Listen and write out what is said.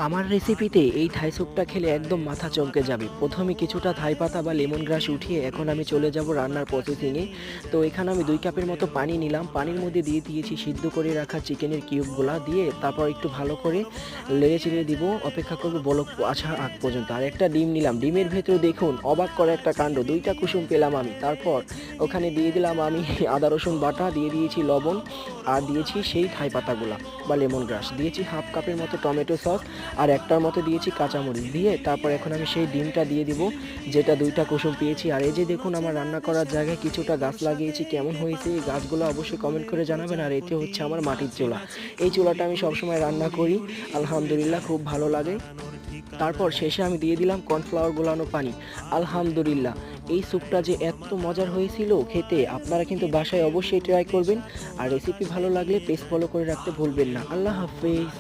আমার রেসিপিতে এই থাই স্যুপটা খেলে একদম মাথা চমকে যাবে। প্রথমে কিছুটা থাই পাতা বা লেমন গ্রাস উঠিয়ে এখন আমি চলে যাব রান্নার প্রসেসিংয়ে। তো এখানে আমি 2 কাপের মতো পানি নিলাম। পানির মধ্যে দিয়ে দিয়েছি সিদ্ধ করে রাখা চিকেনের কিউবগুলা দিয়ে তারপর একটু ভালো করে নেড়ে চেড়ে দিব। অপেক্ষা করব বলক আসা আগ পর্যন্ত। আর একটা ডিম নিলাম। ডিমের ভেতরে দেখুন অবাক করা একটা কাণ্ড। 2টা কুসুম পেলাম আমি। তারপর ওখানে দিয়ে দিলাম আমি আদা রসুন বাটা, দিয়ে দিয়েছি লবণ আর দিয়েছি সেই থাই পাতাগুলা বা লেমন গ্রাস। দিয়েছি হাফ কাপের মতো টমেটো সস আর একটার মতো দিয়েছি কাঁচামরিচ দিয়ে তারপর এখন আমি সেই ডিমটা দিয়ে দিব যেটা 2টা কুসুম পেয়েছি। আর এই যে দেখুন আমার রান্না করার জায়গায় কিছুটা গাছ লাগিয়েছি, কেমন হয়েছে এই গাছগুলো অবশ্যই কমেন্ট করে জানাবেন। আর এটি হচ্ছে আমার মাটির চুলা। এই চুলাটা আমি সবসময় রান্না করি, আলহামদুলিল্লাহ খুব ভালো লাগে। তারপর শেষে আমি দিয়ে দিলাম কর্নফ্লাওয়ার গোলানো পানি। আলহামদুলিল্লাহ, এই স্যুপটা যে এত মজার হয়েছিল খেতে, আপনারা কিন্তু বাসায় অবশ্যই ট্রাই করবেন। আর রেসিপি ভালো লাগলে পেজ ফলো করে রাখতে ভুলবেন না। আল্লাহ হাফেজ।